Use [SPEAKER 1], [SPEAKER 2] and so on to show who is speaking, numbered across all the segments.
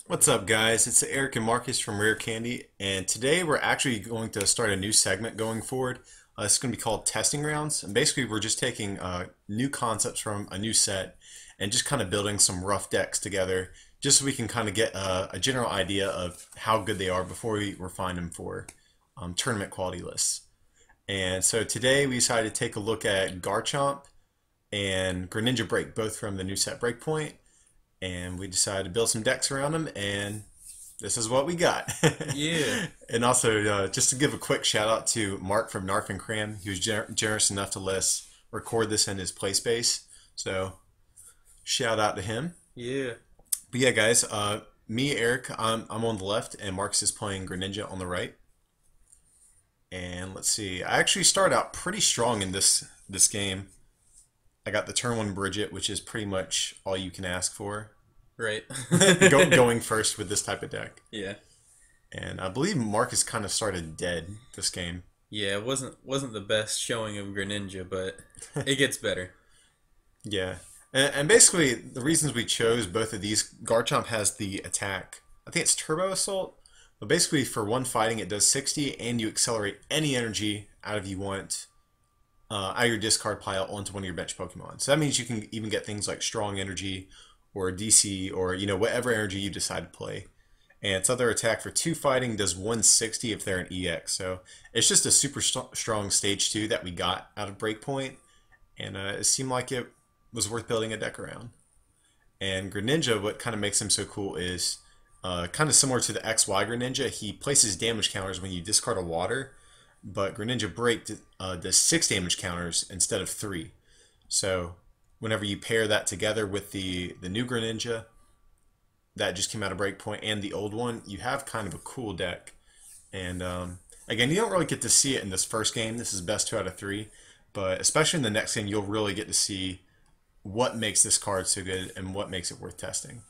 [SPEAKER 1] What's up, guys? It's Eric and Marcus from Rare Candy, and today we're actually going to start a new segment going forward. It's going to be called Testing Rounds, and basically we're just taking new concepts from a new set and just kind of building some rough decks together, just so we can kind of get a general idea of how good they are before we refine them for tournament quality lists. And so today we decided to take a look at Garchomp and Greninja BREAK, both from the new set BREAKpoint, and we decided to build some decks around them, and this is what we got.
[SPEAKER 2] Yeah.
[SPEAKER 1] And also, just to give a quick shout out to Mark from Narf and Cram, he was generous enough to let us record this in his play space. So, shout out to him.
[SPEAKER 2] Yeah.
[SPEAKER 1] But yeah, guys, me, Eric, I'm on the left, and Mark's is playing Greninja on the right. And let's see, I actually started out pretty strong in this game. I got the turn one Bridget, which is pretty much all you can ask for.
[SPEAKER 2] Right.
[SPEAKER 1] Going first with this type of deck.
[SPEAKER 2] Yeah.
[SPEAKER 1] And I believe Marcus kind of started dead this game.
[SPEAKER 2] Yeah, it wasn't the best showing of Greninja, but it gets better.
[SPEAKER 1] Yeah. And basically, the reasons we chose both of these, Garchomp has the attack, I think it's Turbo Assault, but basically for one fighting it does 60, and you accelerate any energy out of out of your discard pile onto one of your bench Pokemon. So that means you can even get things like Strong Energy or DC or whatever energy you decide to play. And its other attack for 2 fighting does 160 if they're an EX. So it's just a super strong stage 2 that we got out of Breakpoint, and it seemed like it was worth building a deck around. And Greninja, what kind of makes him so cool is kind of similar to the XY Greninja. He places damage counters when you discard a water, but Greninja BREAK does 6 damage counters instead of 3. So whenever you pair that together with the new Greninja that just came out of Breakpoint and the old one, you have kind of a cool deck. And again, you don't really get to see it in this first game. This is best 2 out of 3. But especially in the next game, you'll really get to see what makes this card so good and what makes it worth testing.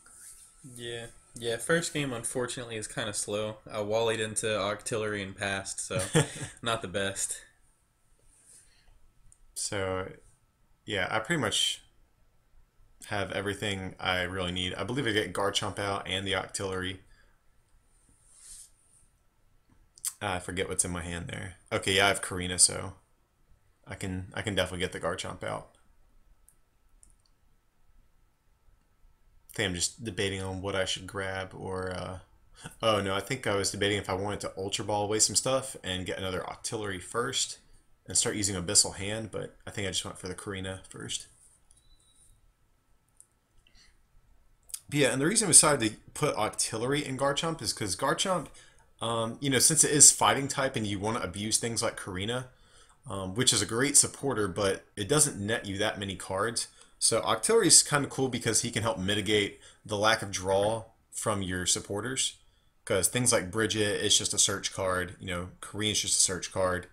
[SPEAKER 2] Yeah. Yeah, first game unfortunately is kind of slow. I wallied into Octillery and passed, so not the best.
[SPEAKER 1] So yeah, I pretty much have everything I really need. I believe I get Garchomp out and the Octillery. I forget what's in my hand there. Okay, yeah, I have Karina, so I can definitely get the Garchomp out. I think I'm just debating on what I should grab, or oh no, I think I was debating if I wanted to Ultra Ball away some stuff and get another Octillery first and start using Abyssal Hand, but I think I just went for the Karina first. But yeah, and the reason we decided to put Octillery in Garchomp is because Garchomp, since it is fighting type and you want to abuse things like Karina, which is a great supporter, but it doesn't net you that many cards. So Octillery is kind of cool because he can help mitigate the lack of draw from your supporters. Because things like Bridget, it's just a search card. Karina's just a search card.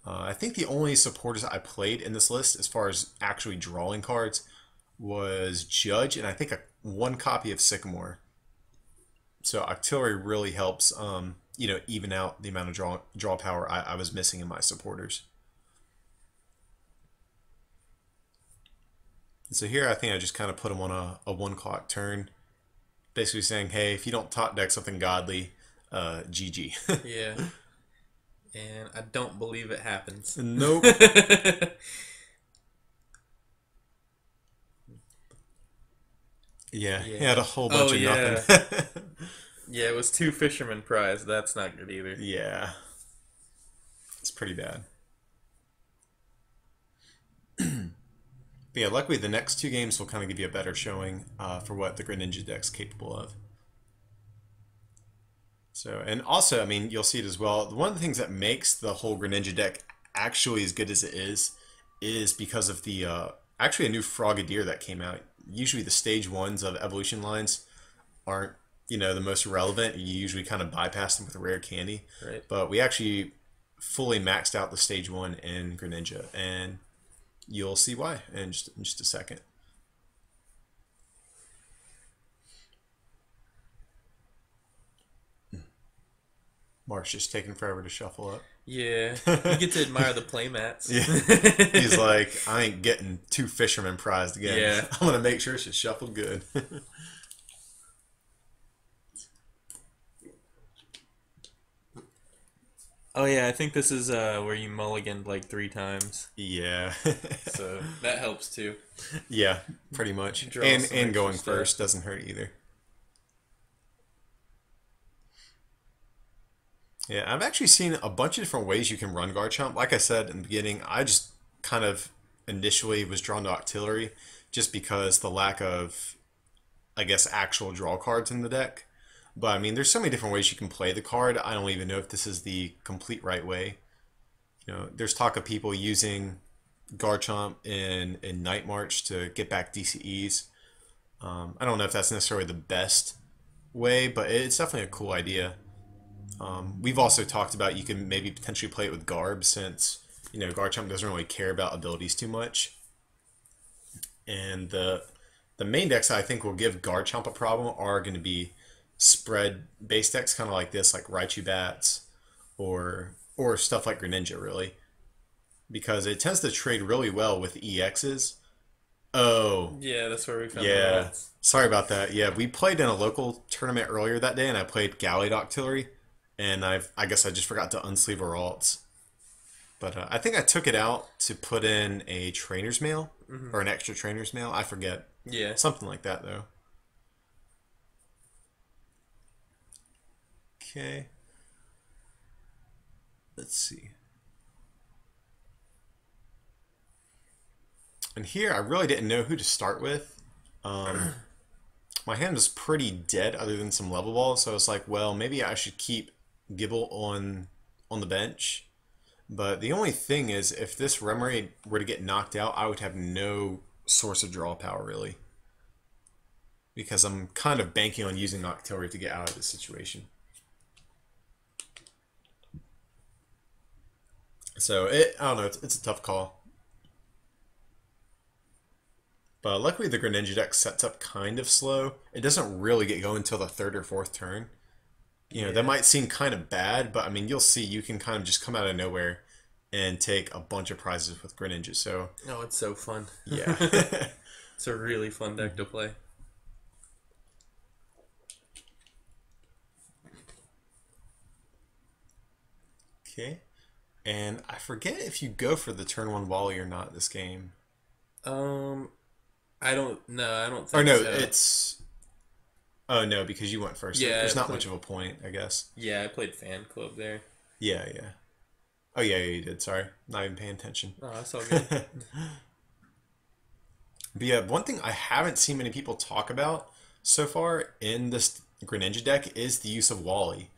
[SPEAKER 1] I think the only supporters I played in this list, as far as actually drawing cards, was Judge, and I think one copy of Sycamore. So Octillery really helps, even out the amount of draw power I was missing in my supporters. So here I think I just kind of put him on a 1 clock turn, basically saying, hey, if you don't top deck something godly, GG.
[SPEAKER 2] Yeah. And I don't believe it happens.
[SPEAKER 1] Nope. Yeah, he had a whole bunch
[SPEAKER 2] Oh,
[SPEAKER 1] of
[SPEAKER 2] yeah.
[SPEAKER 1] nothing.
[SPEAKER 2] Yeah, it was 2 Fisherman Prize. That's not good either.
[SPEAKER 1] Yeah, it's pretty bad. But yeah, luckily the next 2 games will kind of give you a better showing for what the Greninja deck's capable of. So, and also, I mean, you'll see it as well. One of the things that makes the whole Greninja deck actually as good as it is because of the actually a new Frogadier that came out. Usually the stage 1s of evolution lines aren't, the most relevant. You usually kind of bypass them with a rare candy.
[SPEAKER 2] Right.
[SPEAKER 1] But we actually fully maxed out the stage 1 in Greninja, and you'll see why in just a second. Mark's just taking forever to shuffle up.
[SPEAKER 2] Yeah. You get to admire the playmats.
[SPEAKER 1] Yeah. He's like, I ain't getting 2 Fisherman prized again.
[SPEAKER 2] Yeah.
[SPEAKER 1] I'm going to make sure it's just shuffled good.
[SPEAKER 2] Oh yeah, I think this is where you mulliganed like 3 times,
[SPEAKER 1] Yeah.
[SPEAKER 2] so that helps too.
[SPEAKER 1] Yeah, pretty much.
[SPEAKER 2] Draw some
[SPEAKER 1] And
[SPEAKER 2] extra
[SPEAKER 1] going
[SPEAKER 2] stuff.
[SPEAKER 1] first doesn't hurt either. Yeah, I've actually seen a bunch of different ways you can run Garchomp. Like I said in the beginning, I just kind of initially was drawn to Octillery just because the lack of, I guess, actual draw cards in the deck. But I mean, there's so many different ways you can play the card. I don't even know if this is the complete right way. There's talk of people using Garchomp in Night March to get back DCEs. I don't know if that's necessarily the best way, but it's definitely a cool idea. We've also talked about you can maybe potentially play it with Garb since Garchomp doesn't really care about abilities too much, and the main decks I think will give Garchomp a problem are going to be spread based decks, kind of like this, like Raichu Bats or stuff like Greninja, really, because it tends to trade really well with EXs. Oh,
[SPEAKER 2] Yeah, that's where we found the
[SPEAKER 1] yeah.
[SPEAKER 2] rats.
[SPEAKER 1] Sorry about that. Yeah, we played in a local tournament earlier that day, and I played Gallied Octillery, and I guess I just forgot to unsleeve her alts. But I think I took it out to put in a trainer's mail
[SPEAKER 2] Hmm.
[SPEAKER 1] or an extra trainer's mail. I forget.
[SPEAKER 2] Yeah.
[SPEAKER 1] Something like that, though. Okay. Let's see. And here, I really didn't know who to start with. Um, my hand was pretty dead other than some level balls, so I was like, well, maybe I should keep Gibble on the bench. But the only thing is, if this Remoraid were to get knocked out, I would have no source of draw power, really. Because I'm kind of banking on using Octillery to get out of this situation. So, I don't know, it's a tough call. But luckily the Greninja deck sets up kind of slow. It doesn't really get going until the third or fourth turn. That
[SPEAKER 2] Yeah.
[SPEAKER 1] might seem kind of bad, but I mean, you'll see you can kind of just come out of nowhere and take a bunch of prizes with Greninja. So,
[SPEAKER 2] Oh, it's so fun.
[SPEAKER 1] yeah.
[SPEAKER 2] It's a really fun deck to play.
[SPEAKER 1] Okay. And I forget if you go for the turn one volley or not this game.
[SPEAKER 2] Um, I don't. No, I don't
[SPEAKER 1] Or
[SPEAKER 2] think
[SPEAKER 1] no,
[SPEAKER 2] so.
[SPEAKER 1] it's. Oh no, because you went first.
[SPEAKER 2] Yeah,
[SPEAKER 1] There's not much of a point, I guess.
[SPEAKER 2] I played fan club there.
[SPEAKER 1] Yeah, yeah. Oh yeah, yeah, you did. Sorry, not even paying attention.
[SPEAKER 2] Oh, that's all good.
[SPEAKER 1] But yeah, one thing I haven't seen many people talk about so far in this Greninja deck is the use of Wally.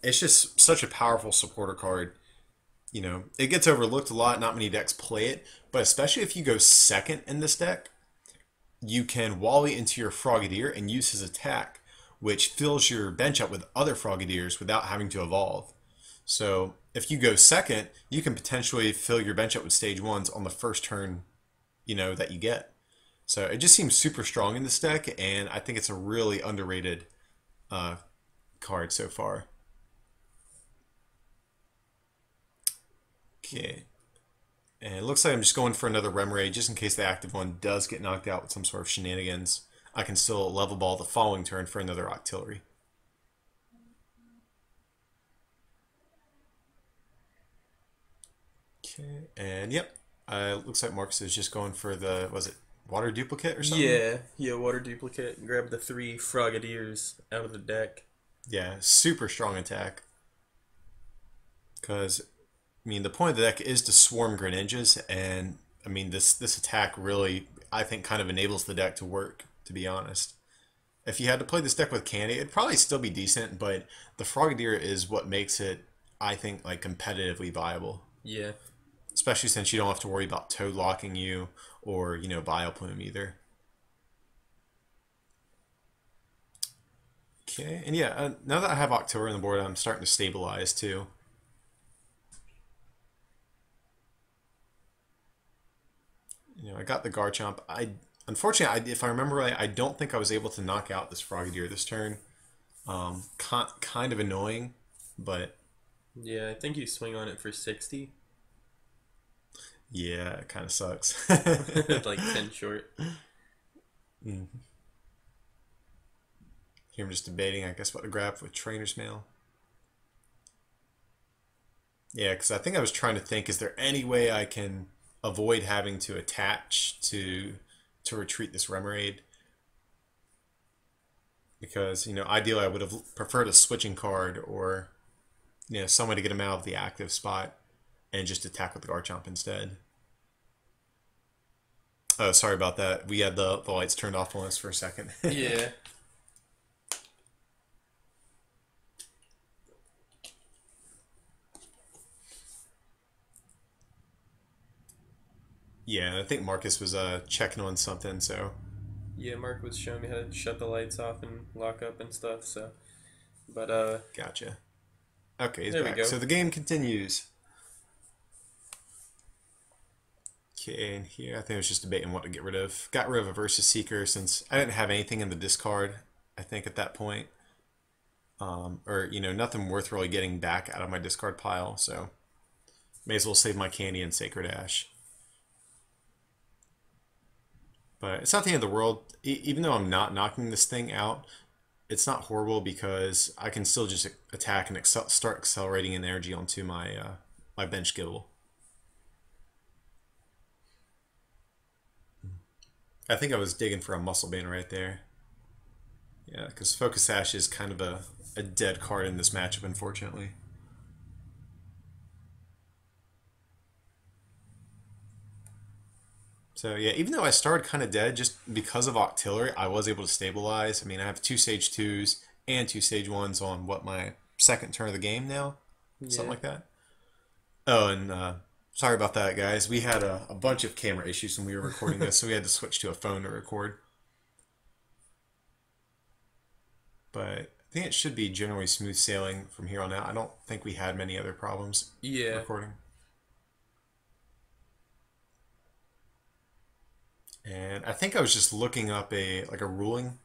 [SPEAKER 1] It's just such a powerful supporter card. It gets overlooked a lot. Not many decks play it, but especially if you go second in this deck, you can Wally into your Frogadier and use his attack, which fills your bench up with other Frogadiers without having to evolve. So if you go second, you can potentially fill your bench up with stage ones on the first turn, that you get. So it just seems super strong in this deck, and I think it's a really underrated uh, card so far. Okay. And it looks like I'm just going for another Remoraid just in case the active one does get knocked out with some sort of shenanigans. I can still level ball the following turn for another Octillery. Okay, and yep. Looks like Marcus is just going for the, was it water duplicate or something?
[SPEAKER 2] Yeah, water duplicate. Grab the 3 Frogadiers out of the deck.
[SPEAKER 1] Yeah, super strong attack. Because, I mean, the point of the deck is to swarm Greninjas, and, I mean, this attack really, I think, kind of enables the deck to work, to be honest. If you had to play this deck with Candy, it'd probably still be decent, but the Frogadier is what makes it, I think, like competitively viable.
[SPEAKER 2] Yeah.
[SPEAKER 1] Especially since you don't have to worry about Toad locking you or, Vileplume either. Okay, and yeah, now that I have October on the board, I'm starting to stabilize too. I got the Garchomp. Unfortunately, if I remember right, I don't think I was able to knock out this Frogadier this turn. Kind of annoying, but
[SPEAKER 2] Yeah, I think you swing on it for 60.
[SPEAKER 1] yeah, it kind of sucks.
[SPEAKER 2] Like 10 short.
[SPEAKER 1] Mm. Here I'm just debating, I guess, what to grab with Trainer's Mail. Yeah, because I think I was trying to think, is there any way I can avoid having to attach to retreat this Remoraid? Because, ideally I would have preferred a switching card or, some way to get him out of the active spot and just attack with the Garchomp instead. Oh, sorry about that. We had the lights turned off on us for a second.
[SPEAKER 2] Yeah.
[SPEAKER 1] Yeah, I think Marcus was checking on something, so
[SPEAKER 2] Yeah, Mark was showing me how to shut the lights off and lock up and stuff, so. But,
[SPEAKER 1] gotcha. Okay, he's
[SPEAKER 2] there we
[SPEAKER 1] back.
[SPEAKER 2] go.
[SPEAKER 1] So the game continues. Okay, and here I think I was just debating what to get rid of. Got rid of a Versus Seeker since I didn't have anything in the discard, I think, at that point. Or, nothing worth really getting back out of my discard pile, so may as well save my candy and Sacred Ash. But it's not the end of the world. Even though I'm not knocking this thing out, it's not horrible because I can still just attack and start accelerating an energy onto my bench Gibble. I think I was digging for a Muscle Band right there. Yeah, because Focus Sash is kind of a dead card in this matchup, unfortunately. So yeah, even though I started kind of dead, just because of Octillery, I was able to stabilize. I mean, I have 2 Stage 2s and 2 Stage 1s on what, my second turn of the game now? Something like that. Oh, and sorry about that, guys. We had a bunch of camera issues when we were recording this, so we had to switch to a phone to record. But I think it should be generally smooth sailing from here on out. I don't think we had many other problems recording. And I think I was just looking up a ruling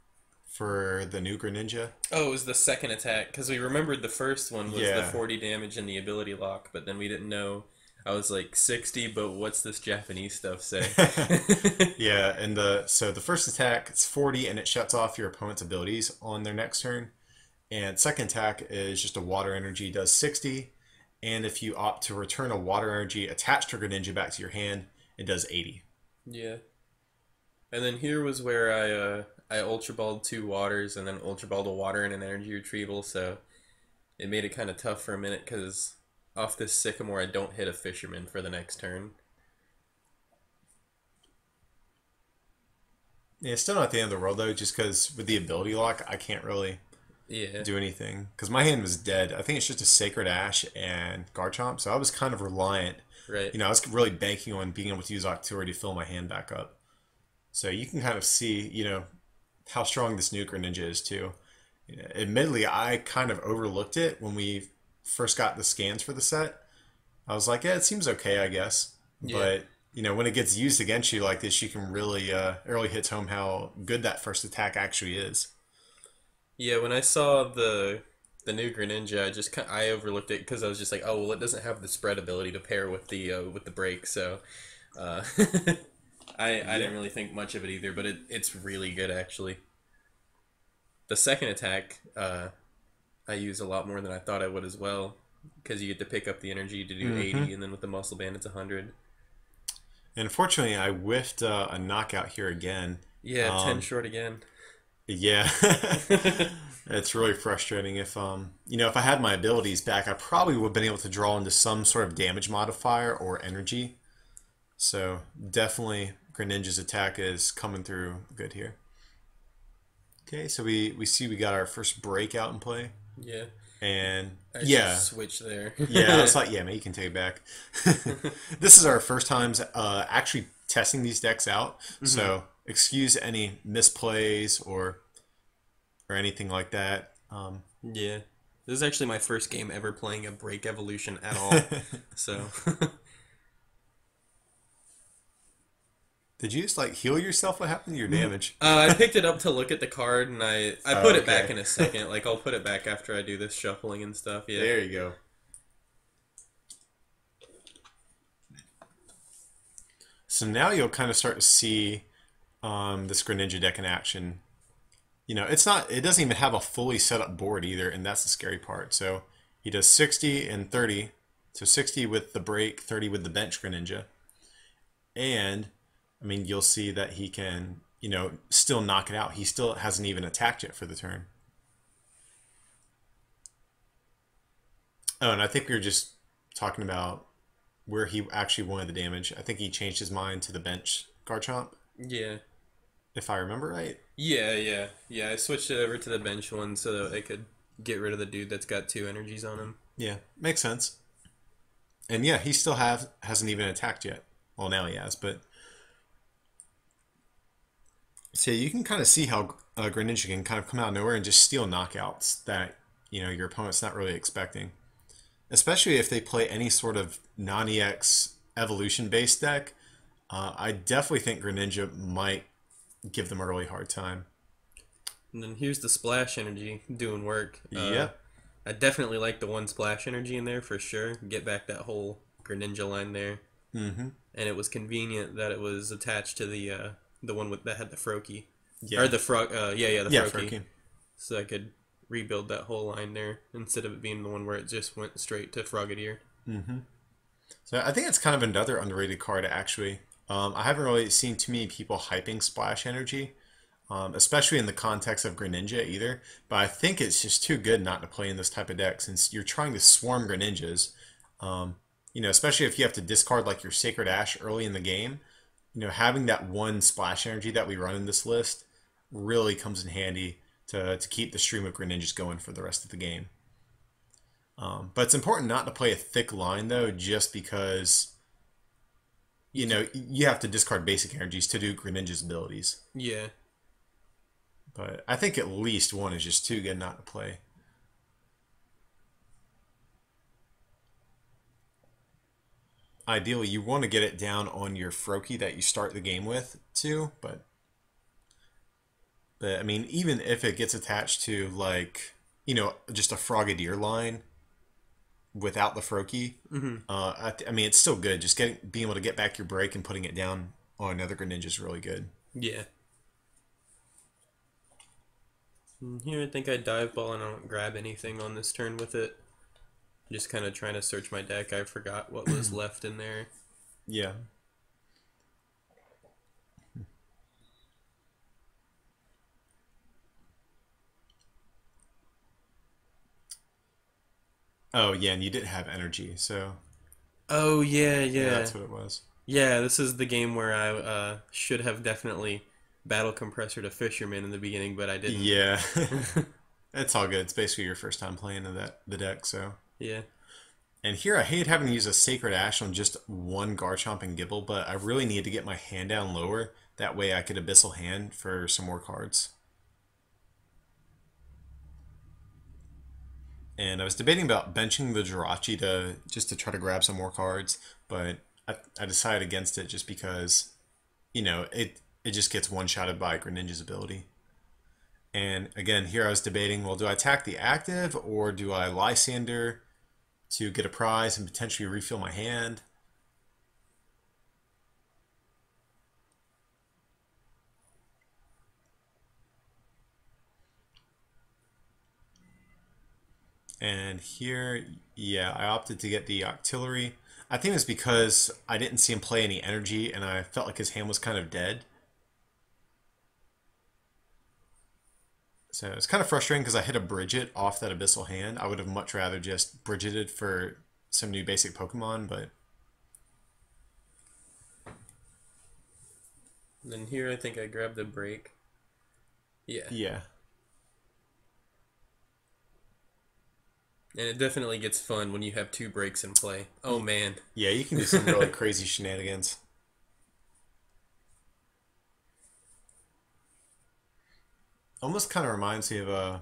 [SPEAKER 1] for the new Greninja.
[SPEAKER 2] Oh, it was the second attack, because we remembered the first one was the 40 damage and the ability lock, but then we didn't know. I was like 60, but what's this Japanese stuff say?
[SPEAKER 1] Yeah, and so the first attack, it's 40 and it shuts off your opponent's abilities on their next turn. And second attack is just a water energy, does 60. And if you opt to return a water energy attached to Greninja back to your hand, it does 80.
[SPEAKER 2] Yeah. And then here was where I Ultra Balled 2 waters and then Ultra Balled a water and an energy retrieval, so it made it kind of tough for a minute because off this Sycamore I don't hit a Fisherman for the next turn.
[SPEAKER 1] Yeah, it's still not the end of the world though, just because with the ability lock, I can't really do anything. Because my hand was dead. I think it's just a Sacred Ash and Garchomp, so I was kind of reliant.
[SPEAKER 2] Right.
[SPEAKER 1] I was really banking on being able to use Octillery to fill my hand back up. So you can kind of see, how strong this new Greninja is too. Admittedly, I kind of overlooked it when we first got the scans for the set. I was like, yeah, it seems okay, I guess. Yeah. But, when it gets used against you like this, you can really, it really hits home how good that first attack actually is.
[SPEAKER 2] Yeah, when I saw the new Greninja, I overlooked it because I was just like, oh, well, it doesn't have the spread ability to pair with the break, so... I didn't really think much of it either, but it's really good, actually. The second attack, I use a lot more than I thought I would as well, because you get to pick up the energy to do 80, and then with the Muscle Band, it's 100.
[SPEAKER 1] And unfortunately, I whiffed a knockout here again.
[SPEAKER 2] Yeah, 10 short again.
[SPEAKER 1] Yeah. It's really frustrating. If if I had my abilities back, I probably would have been able to draw into some sort of damage modifier or energy. So definitely Greninja's attack is coming through good here. Okay, so we see we got our first breakout in play.
[SPEAKER 2] Yeah.
[SPEAKER 1] And
[SPEAKER 2] I just switch there.
[SPEAKER 1] Yeah, I was like, yeah, man, you can take it back. This is our first times actually testing these decks out. So excuse any misplays or anything like that.
[SPEAKER 2] Yeah. This is actually my first game ever playing a Break Evolution at all. So
[SPEAKER 1] Did you just heal yourself? What happened to your damage?
[SPEAKER 2] I picked it up to look at the card, and I put it back in a second. I'll put it back after I do this shuffling and stuff. Yeah.
[SPEAKER 1] There you go. So now you'll kind of start to see this Greninja deck in action. It doesn't even have a fully set up board either, and that's the scary part. So he does 60 and 30 So 60 with the break, 30 with the bench Greninja. And, I mean, you'll see that he can, still knock it out. He still hasn't even attacked yet for the turn. Oh, and I think we were just talking about where he actually wanted the damage. I think he changed his mind to the bench Garchomp,
[SPEAKER 2] Yeah.
[SPEAKER 1] if I remember right.
[SPEAKER 2] Yeah. I switched it over to the bench one so that I could get rid of the dude that's got 2 energies on him.
[SPEAKER 1] Yeah, makes sense. And yeah, he still hasn't even attacked yet. Well, now he has, but so you can kind of see how Greninja can kind of come out of nowhere and just steal knockouts that your opponent's not really expecting. Especially if they play any sort of non-EX evolution-based deck, I definitely think Greninja might give them a really hard time.
[SPEAKER 2] And then here's the splash energy doing work.
[SPEAKER 1] Yep.
[SPEAKER 2] I definitely like the 1 splash energy in there for sure. Get back that whole Greninja line there.
[SPEAKER 1] Mm-hmm.
[SPEAKER 2] And it was convenient that it was attached to the one that had the Froakie.
[SPEAKER 1] Yeah.
[SPEAKER 2] Or the Frog. The Froakie.
[SPEAKER 1] Froakie.
[SPEAKER 2] So I could rebuild that whole line there instead of it being the one where it just went straight to Frogadier.
[SPEAKER 1] Mm-hmm. So I think it's kind of another underrated card, actually. I haven't really seen too many people hyping Splash Energy, especially in the context of Greninja either. But I think it's just too good not to play in this type of deck since you're trying to swarm Greninjas. Especially if you have to discard like your Sacred Ash early in the game. Having that 1 Splash Energy that we run in this list really comes in handy to keep the stream of Greninjas going for the rest of the game. But it's important not to play a thick line, though, just because, you have to discard basic energies to do Greninja's abilities.
[SPEAKER 2] Yeah.
[SPEAKER 1] But I think at least 1 is just too good not to play. Ideally, you want to get it down on your Froakie that you start the game with, too, but I mean, even if it gets attached to, like, just a Frogadier line without the Froakie, I mean, it's still good. Just being able to get back your break and putting it down on another Greninja is really good.
[SPEAKER 2] Yeah. Here, I think I dive ball and I don't grab anything on this turn with it. Just kind of trying to search my deck. I forgot what was left in there.
[SPEAKER 1] Yeah. Oh, yeah, and you didn't have energy, so...
[SPEAKER 2] Oh, yeah.
[SPEAKER 1] That's what it was.
[SPEAKER 2] Yeah, this is the game where I should have definitely battle compressor to Fisherman in the beginning, but I didn't.
[SPEAKER 1] Yeah. It's all good. It's basically your first time playing the deck, so...
[SPEAKER 2] Yeah.
[SPEAKER 1] And here I hate having to use a Sacred Ash on just 1 Garchomp and Gibble, but I really need to get my hand down lower. That way I could Abyssal Hand for some more cards. And I was debating about benching the Jirachi to try to grab some more cards, but I decided against it just because, it just gets one-shotted by Greninja's ability. And again, here I was debating, well, do I attack the active or do I Lysander to get a prize and potentially refill my hand? And here, yeah, I opted to get the Octillery. I think it's because I didn't see him play any energy and I felt like his hand was kind of dead. So it's kind of frustrating because I hit a Bridget off that Abyssal Hand. I would have much rather just Bridgeted for some new basic Pokemon, but...
[SPEAKER 2] And then here I think I grabbed the break. Yeah.
[SPEAKER 1] Yeah.
[SPEAKER 2] And it definitely gets fun when you have 2 breaks in play. Oh, man.
[SPEAKER 1] Yeah, you can do some really crazy shenanigans. Almost kind of reminds me of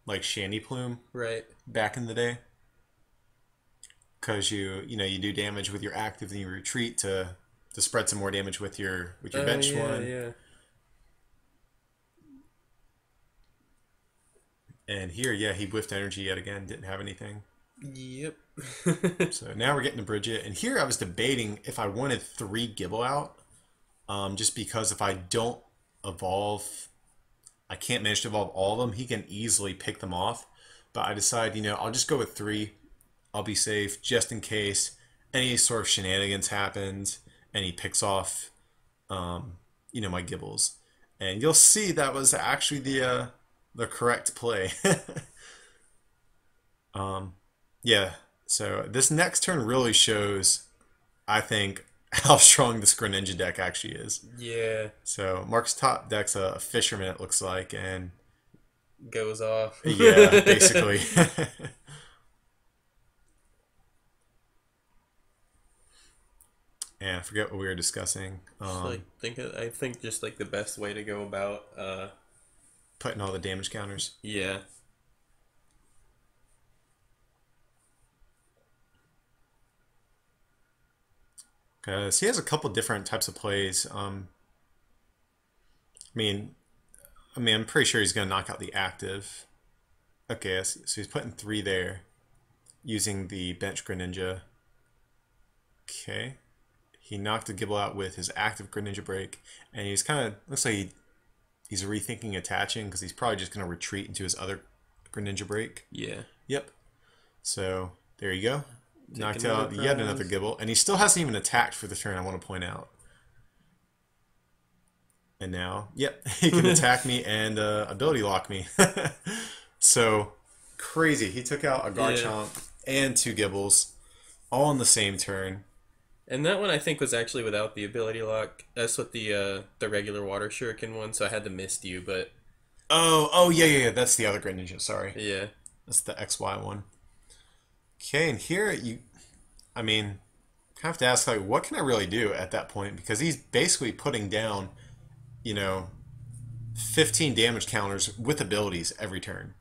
[SPEAKER 1] like Shandy Plume,
[SPEAKER 2] right?
[SPEAKER 1] Back in the day, because you do damage with your active, then you retreat to spread some more damage with your bench one.
[SPEAKER 2] Yeah.
[SPEAKER 1] And here, yeah, he whiffed energy yet again. Didn't have anything.
[SPEAKER 2] Yep.
[SPEAKER 1] So now we're getting to Bridget, and here I was debating if I wanted 3 Gibble out, just because if I don't evolve. I can't manage to evolve all of them. He can easily pick them off. But I decided, I'll just go with 3. I'll be safe just in case any sort of shenanigans happens and he picks off, my Gibbles. And you'll see that was actually the correct play. Yeah. So this next turn really shows, I think, how strong this Greninja deck actually is.
[SPEAKER 2] Yeah.
[SPEAKER 1] So Mark's top deck's a Fisherman, it looks like, and
[SPEAKER 2] goes off.
[SPEAKER 1] yeah, basically. And I forget what we were discussing.
[SPEAKER 2] I think just like the best way to go about
[SPEAKER 1] Putting all the damage counters.
[SPEAKER 2] yeah.
[SPEAKER 1] Because he has a couple different types of plays. Mean, I'm pretty sure he's going to knock out the active. Okay, so he's putting 3 there using the bench Greninja. Okay. He knocked the Gibble out with his active Greninja Break, and he's kind of, looks like he's rethinking attaching because he's probably just going to retreat into his other Greninja Break.
[SPEAKER 2] Yeah.
[SPEAKER 1] Yep. So, there you go. Knocked out yet another Gibble, and he still hasn't even attacked for the turn, I want to point out. And now, yep, he can attack me and ability lock me. So, crazy. He took out a Garchomp and 2 Gibbles all in the same turn.
[SPEAKER 2] And that one I think was actually without the ability lock. That's what the regular water shuriken one, so I had to miss you, but
[SPEAKER 1] Oh, yeah. That's the other Greninja, sorry.
[SPEAKER 2] yeah.
[SPEAKER 1] That's the XY one. Okay, and here I have to ask, like, what can I really do at that point? Because he's basically putting down, 15 damage counters with abilities every turn.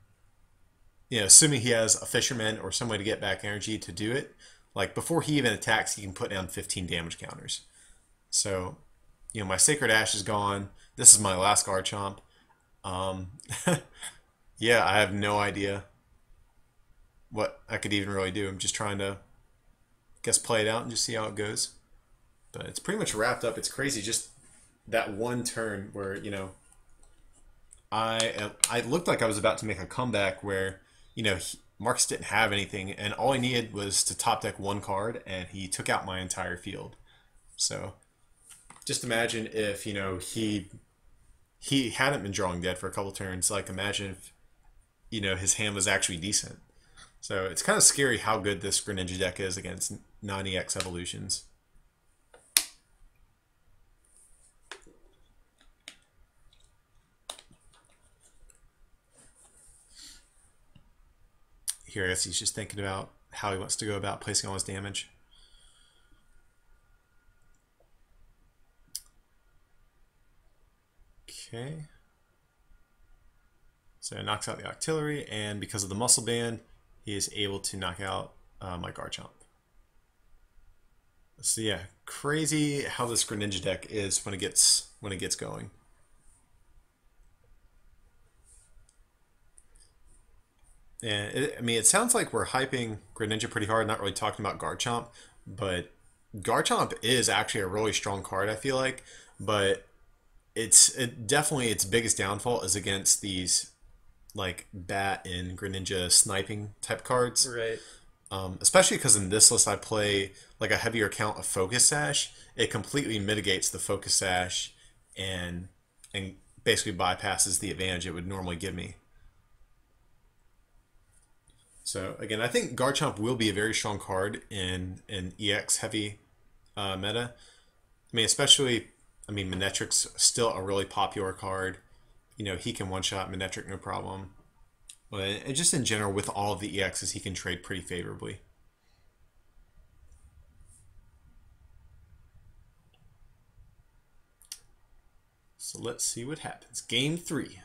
[SPEAKER 1] Assuming he has a Fisherman or some way to get back energy to do it. Like, before he even attacks, he can put down 15 damage counters. So, my Sacred Ash is gone. This is my last Garchomp. Yeah, I have no idea what I could even really do. I'm just trying to, play it out and just see how it goes. But it's pretty much wrapped up. It's crazy. Just that one turn where, I looked like I was about to make a comeback where, Marcus didn't have anything, and all I needed was to top deck 1 card, and he took out my entire field. So, just imagine if, he hadn't been drawing dead for a couple turns. Like, imagine if, his hand was actually decent. So, it's kind of scary how good this Greninja deck is against non-EX evolutions. Here, I guess he's just thinking about how he wants to go about placing all his damage. Okay. So it knocks out the Octillery, and because of the Muscle Band, he is able to knock out my Garchomp. So yeah, crazy how this Greninja deck is when it gets going. And it sounds like we're hyping Greninja pretty hard, not really talking about Garchomp, but Garchomp is actually a really strong card, I feel like, but definitely its biggest downfall is against these like Bat and Greninja sniping type cards.
[SPEAKER 2] Right.
[SPEAKER 1] Especially because in this list I play like a heavier count of Focus Sash. It completely mitigates the Focus Sash and basically bypasses the advantage it would normally give me. So again, I think Garchomp will be a very strong card in an EX heavy meta. Especially, Manetric's still a really popular card. He can one-shot Manetric no problem. But just in general, with all of the EXs, he can trade pretty favorably. So let's see what happens. Game 3.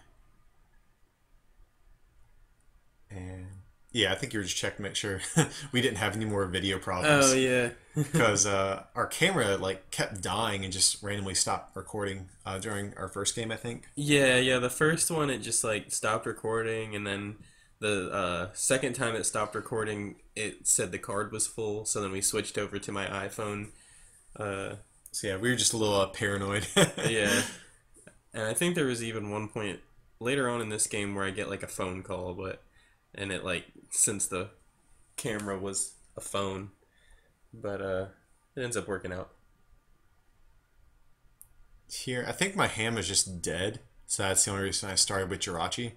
[SPEAKER 1] And yeah, I think you were just checking to make sure we didn't have any more video problems.
[SPEAKER 2] Oh yeah.
[SPEAKER 1] Because our camera kept dying and just randomly stopped recording during our first game, I think.
[SPEAKER 2] Yeah. The first one it just stopped recording, and then the second time it stopped recording, it said the card was full. So then we switched over to my iPhone.
[SPEAKER 1] So yeah, we were just a little paranoid.
[SPEAKER 2] Yeah, and I think there was even one point later on in this game where I get a phone call, and it since the camera was a phone, but it ends up working out.
[SPEAKER 1] Here, I think my ham is just dead, so that's the only reason I started with Jirachi.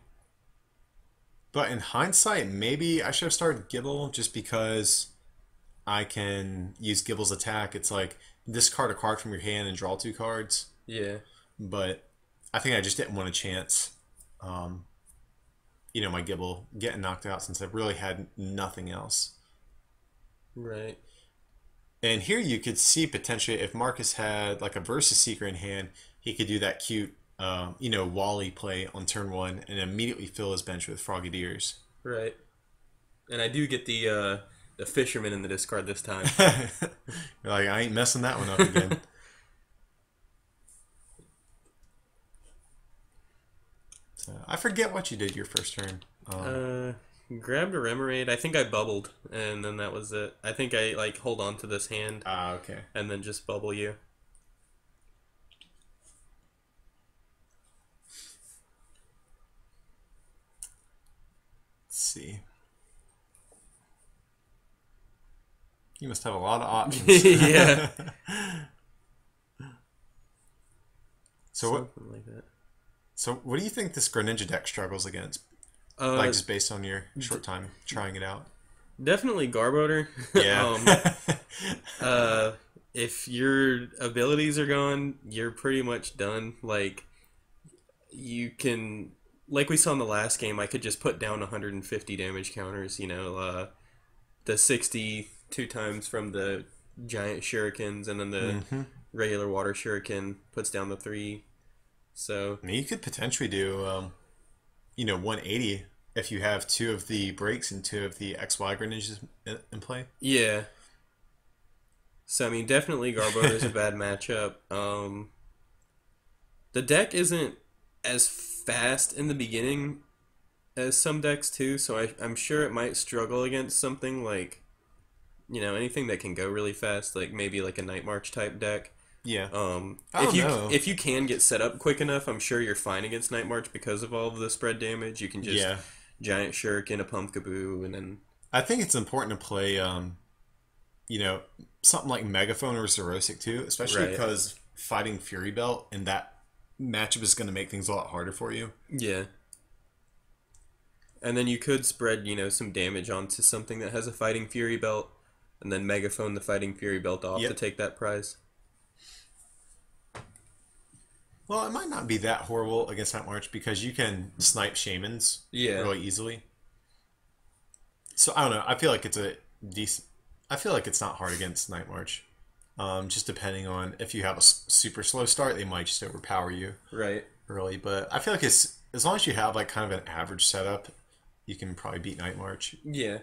[SPEAKER 1] But in hindsight, maybe I should have started Gibble just because I can use Gibble's attack. It's like discard a card from your hand and draw 2 cards.
[SPEAKER 2] Yeah.
[SPEAKER 1] But I think I just didn't want a chance, um, my Gibble getting knocked out since I really had nothing else.
[SPEAKER 2] Right.
[SPEAKER 1] And here you could see potentially if Marcus had like a Versus Seeker in hand, he could do that cute, Wally play on turn 1 and immediately fill his bench with Frogadiers.
[SPEAKER 2] Right. And I do get the Fisherman in the discard this time.
[SPEAKER 1] You're like, I ain't messing that one up again. So, I forget what you did your first turn.
[SPEAKER 2] Grabbed a Remoraid. I think I bubbled, and then that was it. I think I hold on to this hand.
[SPEAKER 1] Okay.
[SPEAKER 2] And then just bubble you.
[SPEAKER 1] Let's see. You must have a lot of options.
[SPEAKER 2] Yeah.
[SPEAKER 1] So
[SPEAKER 2] something like that.
[SPEAKER 1] So what do you think this Greninja deck struggles against? Just based on your short time trying it out.
[SPEAKER 2] Definitely Garbodor.
[SPEAKER 1] Yeah.
[SPEAKER 2] If your abilities are gone, you're pretty much done. You can, like we saw in the last game, I could just put down 150 damage counters. The 60 2 times from the giant shurikens, and then the regular water shuriken puts down the 3. So
[SPEAKER 1] I mean, you could potentially do, 180 if you have 2 of the breaks and 2 of the XY Greninjas in play.
[SPEAKER 2] yeah. So I mean, definitely Garbodor is a bad matchup. The deck isn't as fast in the beginning as some decks too, so I'm sure it might struggle against something like, anything that can go really fast, like maybe like a Night March type deck.
[SPEAKER 1] Yeah.
[SPEAKER 2] If you can get set up quick enough, I'm sure you're fine against Night March because of all of the spread damage. You can just giant shuriken, a Pumpkaboo, and then
[SPEAKER 1] I think it's important to play something like Megaphone or Zerosic too, especially because fighting Fury Belt and that matchup is going to make things a lot harder for you.
[SPEAKER 2] Yeah. And then you could spread, some damage onto something that has a Fighting Fury Belt, and then Megaphone the Fighting Fury Belt off to take that prize.
[SPEAKER 1] Well, it might not be that horrible against Night March because you can snipe Shamans really easily. So I don't know. I feel like it's a decent. I feel like it's not hard against Night March. Just depending on if you have a super slow start, they might just overpower you early. But I feel like it's as long as you have like kind of an average setup, you can probably beat Night March.
[SPEAKER 2] Yeah.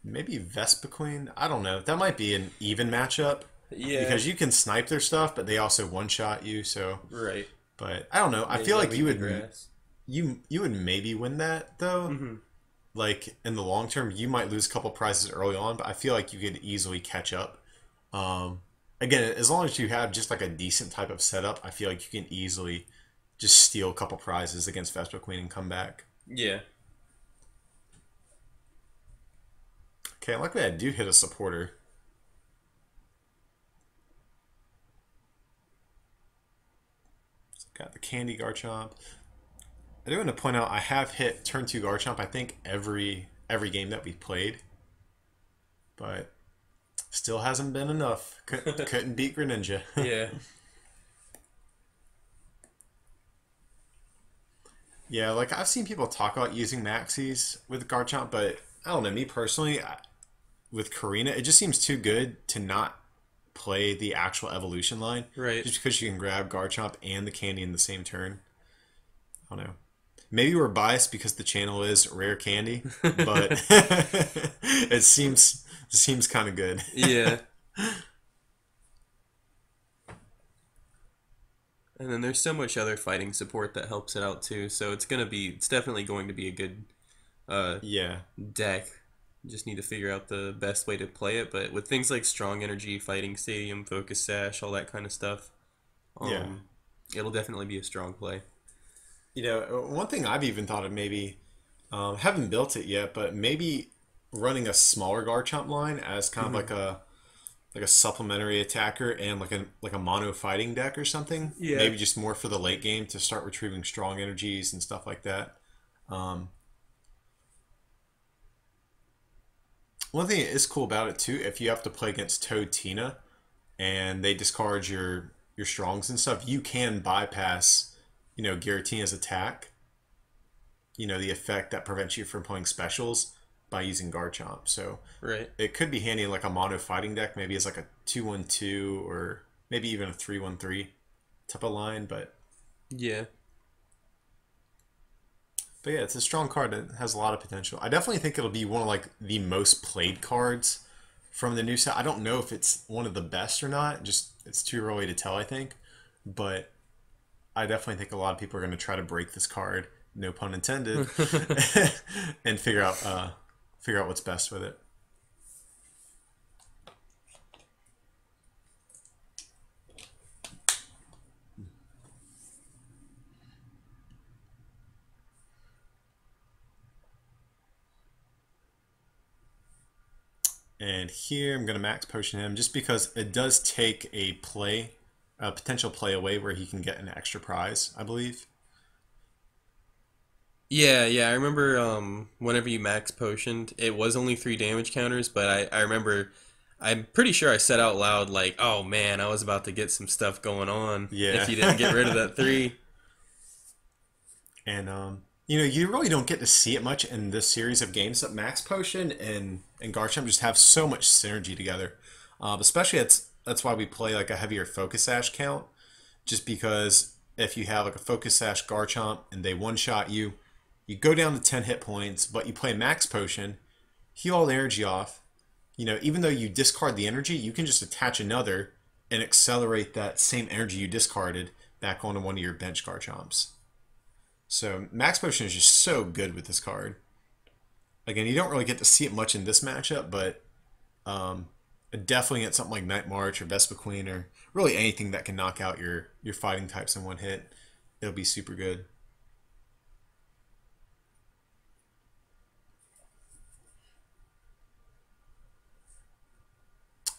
[SPEAKER 1] Maybe Vespiquen. I don't know. That might be an even matchup.
[SPEAKER 2] Yeah.
[SPEAKER 1] Because you can snipe their stuff, but they also one-shot you. So.
[SPEAKER 2] Right.
[SPEAKER 1] But I don't know. I feel like you would. You would maybe win that though.
[SPEAKER 2] Mm-hmm.
[SPEAKER 1] Like in the long term, you might lose a couple prizes early on, but I feel like you could easily catch up. Again, as long as you have just like a decent type of setup, I feel like you can easily just steal a couple prizes against Vespiquen and come back.
[SPEAKER 2] Yeah.
[SPEAKER 1] Okay, luckily I do hit a supporter. Got the Candy Garchomp. I do want to point out I have hit turn 2 Garchomp, I think, every game that we've played. But still hasn't been enough. Couldn't beat Greninja.
[SPEAKER 2] Yeah.
[SPEAKER 1] Yeah, like I've seen people talk about using Maxis with Garchomp, but I don't know, me personally, with Karina, it just seems too good to not play the actual evolution line.
[SPEAKER 2] Right.
[SPEAKER 1] Just because you can grab Garchomp and the candy in the same turn. I don't know. Maybe we're biased because the channel is Rare Candy, but it seems kind of good.
[SPEAKER 2] Yeah. And then there's so much other fighting support that helps it out too, so it's definitely going to be a good deck. Just need to figure out the best way to play it, but with things like Strong Energy, Fighting Stadium, Focus Sash, all that kind of stuff, it'll definitely be a strong play.
[SPEAKER 1] One thing I've even thought of maybe, haven't built it yet, but maybe running a smaller Garchomp line as kind of
[SPEAKER 2] Hmm.
[SPEAKER 1] like a supplementary attacker and like a mono fighting deck or something.
[SPEAKER 2] Yeah.
[SPEAKER 1] Maybe just more for the late game to start retrieving strong energies and stuff like that. Um, One thing that is cool about it too, if you have to play against Toad Tina and they discard your strongs and stuff, you can bypass, Giratina's attack. The effect that prevents you from playing specials by using Garchomp. So
[SPEAKER 2] Right.
[SPEAKER 1] it could be handy in like a mono fighting deck, maybe as like a 2-1-2 or maybe even a 3-1-3 type of line.
[SPEAKER 2] Yeah.
[SPEAKER 1] But yeah, it's a strong card that has a lot of potential. I definitely think it'll be one of like the most played cards from the new set. I don't know if it's one of the best or not. Just it's too early to tell, I think. But I definitely think a lot of people are going to try to break this card, no pun intended, and figure out what's best with it. And here I'm going to max potion him just because it does take a potential play away where he can get an extra prize, I believe.
[SPEAKER 2] Yeah, yeah, I remember whenever you max potioned, it was only 3 damage counters, but I remember I'm pretty sure I said out loud like, "Oh man, I was about to get some stuff going on if
[SPEAKER 1] Yeah.
[SPEAKER 2] you didn't get rid of that 3."
[SPEAKER 1] And you really don't get to see it much in this series of games. But Max Potion and Garchomp just have so much synergy together. Especially that's why we play like a heavier Focus Sash count. Just because if you have like a Focus Sash Garchomp and they one shot you, you go down to 10 hit points, but you play Max Potion, heal all the energy off. Even though you discard the energy, you can just attach another and accelerate that same energy you discarded back onto one of your bench Garchomps. So Max Potion is just so good with this card. Again, you don't really get to see it much in this matchup, but definitely at something like Night March or Vespa Queen or really anything that can knock out your fighting types in one hit, it'll be super good.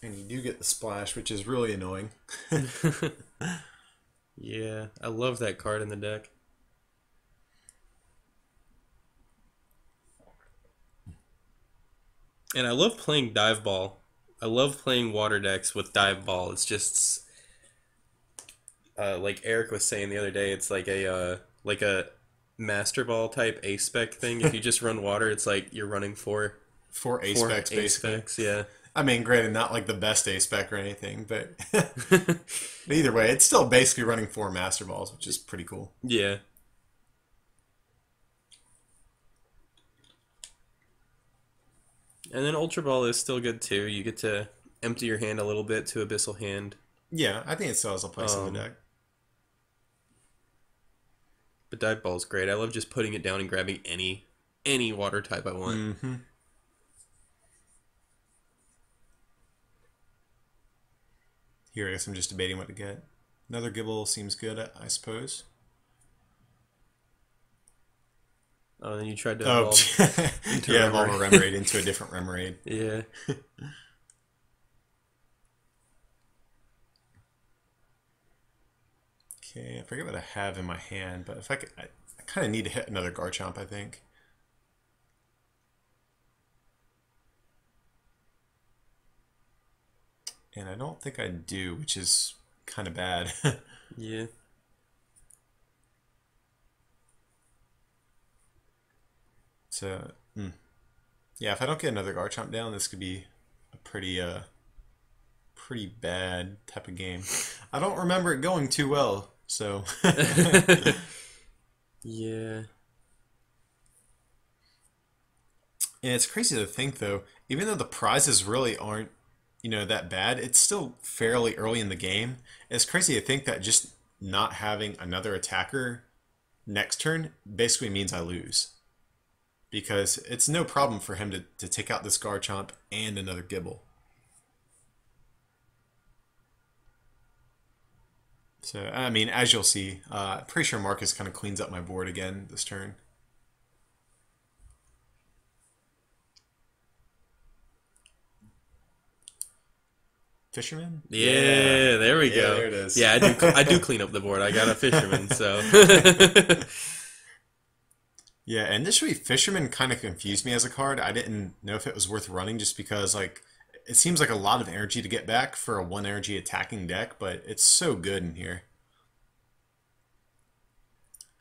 [SPEAKER 1] And you do get the splash, which is really annoying.
[SPEAKER 2] Yeah, I love that card in the deck. And I love playing Dive Ball. I love playing water decks with Dive Ball. It's just like Eric was saying the other day, it's like a Master Ball type A spec thing. If you just run water, it's like you're running
[SPEAKER 1] For A
[SPEAKER 2] four
[SPEAKER 1] specs,
[SPEAKER 2] A
[SPEAKER 1] basically.
[SPEAKER 2] specs. Yeah.
[SPEAKER 1] I mean, granted, not like the best A spec or anything, but either way, it's still basically running 4 Master Balls, which is pretty cool.
[SPEAKER 2] Yeah. And then Ultra Ball is still good too. You get to empty your hand a little bit to Abyssal Hand.
[SPEAKER 1] Yeah, I think it still has a place in the
[SPEAKER 2] Um,
[SPEAKER 1] deck.
[SPEAKER 2] but Dive Ball is great. I love just putting it down and grabbing any water type I want.
[SPEAKER 1] Mm-hmm. Here, I guess I'm just debating what to get. Another Gibble seems good, I suppose.
[SPEAKER 2] Oh, and then you tried to
[SPEAKER 1] Oh,
[SPEAKER 2] evolve into
[SPEAKER 1] yeah, evolve a
[SPEAKER 2] Remoraid.
[SPEAKER 1] Remoraid into a different Remoraid.
[SPEAKER 2] Yeah.
[SPEAKER 1] Okay, I forget what I have in my hand, but if I could, I kind of need to hit another Garchomp, I think. And I don't think I do, which is kind of bad.
[SPEAKER 2] Yeah.
[SPEAKER 1] So, yeah, if I don't get another Garchomp down, this could be a pretty bad type of game. I don't remember it going too well, so.
[SPEAKER 2] Yeah.
[SPEAKER 1] And it's crazy to think, though, even though the prizes really aren't, that bad, it's still fairly early in the game. It's crazy to think that just not having another attacker next turn basically means I lose. Because it's no problem for him to take out this Garchomp and another Gibble. So, I mean, as you'll see, pretty sure Marcus kind of cleans up my board again this turn. Fisherman?
[SPEAKER 2] Yeah, there we go.
[SPEAKER 1] There it is.
[SPEAKER 2] Yeah, I do clean up the board. I got a fisherman, so.
[SPEAKER 1] Yeah, initially Fisherman kind of confused me as a card. I didn't know if it was worth running just because like it seems like a lot of energy to get back for a 1 energy attacking deck, but it's so good in here.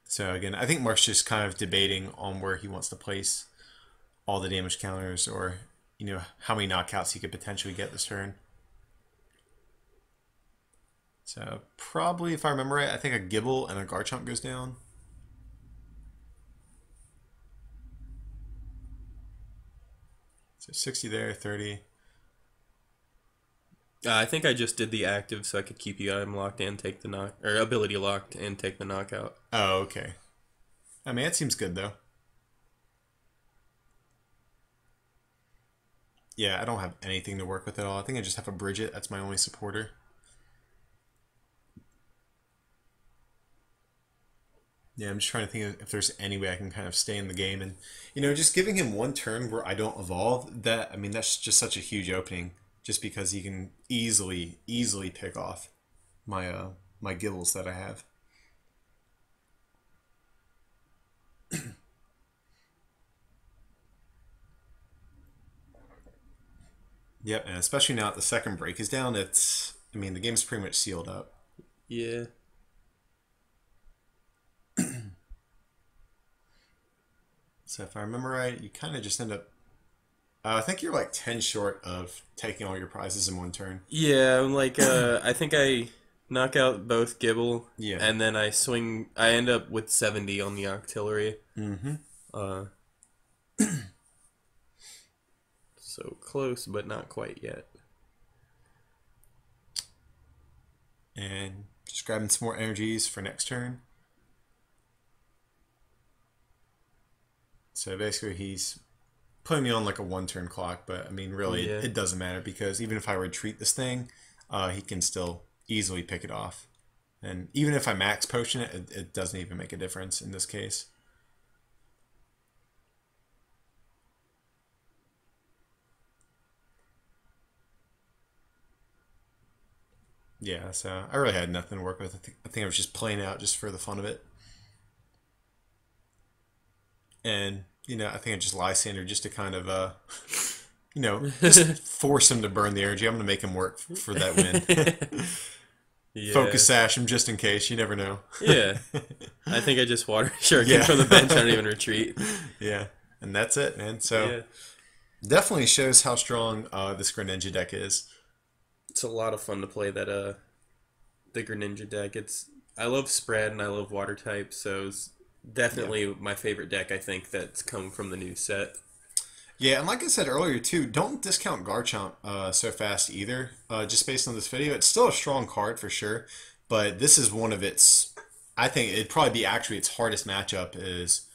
[SPEAKER 1] So again, I think Mark's just kind of debating on where he wants to place all the damage counters, or how many knockouts he could potentially get this turn. So probably, if I remember right, I think a Gibble and a Garchomp goes down. So 60 there, 30.
[SPEAKER 2] I think I just did the active so I could keep you item locked and take the or ability locked and take the knockout.
[SPEAKER 1] Oh, okay. I mean, it seems good though. Yeah, I don't have anything to work with at all. I think I just have a Bridget. That's my only supporter. Yeah, I'm just trying to think if there's any way I can kind of stay in the game. And, just giving him one turn where I don't evolve, that's just such a huge opening. Just because he can easily pick off my my Gibbles that I have. Yep, and especially now that the second break is down, the game's pretty much sealed up.
[SPEAKER 2] Yeah.
[SPEAKER 1] So if I remember right, you kind of just end up... I think you're like 10 short of taking all your prizes in one turn.
[SPEAKER 2] Yeah, I'm like, I think I knock out both Gibble,
[SPEAKER 1] Yeah.
[SPEAKER 2] and then I end up with 70 on the Octillery.
[SPEAKER 1] Mm-hmm.
[SPEAKER 2] So close, but not quite yet.
[SPEAKER 1] And just grabbing some more energies for next turn. So basically he's putting me on like a 1-turn clock, but really
[SPEAKER 2] Yeah.
[SPEAKER 1] it doesn't matter because even if I retreat this thing, he can still easily pick it off. And even if I max potion it, it doesn't even make a difference in this case. Yeah, so I really had nothing to work with. I think I was just playing out just for the fun of it. And, I think I just Lysander just to kind of, just force him to burn the energy. I'm going to make him work for that win.
[SPEAKER 2] Yeah.
[SPEAKER 1] Focus Sash him just in case. You never know.
[SPEAKER 2] Yeah. I think I just water Shuriken
[SPEAKER 1] Yeah.
[SPEAKER 2] from the bench. I don't even retreat.
[SPEAKER 1] Yeah, and that's it, man. So
[SPEAKER 2] Yeah.
[SPEAKER 1] definitely shows how strong this Greninja deck is.
[SPEAKER 2] It's a lot of fun to play that the Greninja deck. I love spread and I love water type, so it's definitely my favorite deck, I think, that's come from the new set.
[SPEAKER 1] Yeah, and like I said earlier too, don't discount Garchomp so fast either. Just based on this video, it's still a strong card for sure, but this is one of its. I think it'd probably be actually its hardest matchup is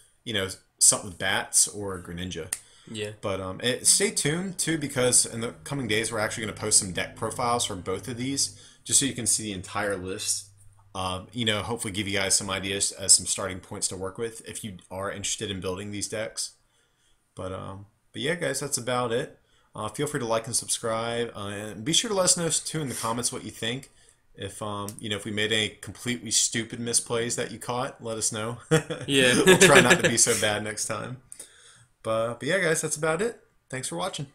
[SPEAKER 1] something with Bats or Greninja.
[SPEAKER 2] Yeah.
[SPEAKER 1] But stay tuned too because in the coming days we're actually going to post some deck profiles for both of these, just so you can see the entire list. Hopefully give you guys some ideas as some starting points to work with if you are interested in building these decks. But yeah, guys, that's about it. Feel free to like and subscribe, and be sure to let us know too in the comments what you think. If if we made any completely stupid misplays that you caught, let us know.
[SPEAKER 2] Yeah.
[SPEAKER 1] We'll try not to be so bad next time. But yeah, guys, that's about it. Thanks for watching.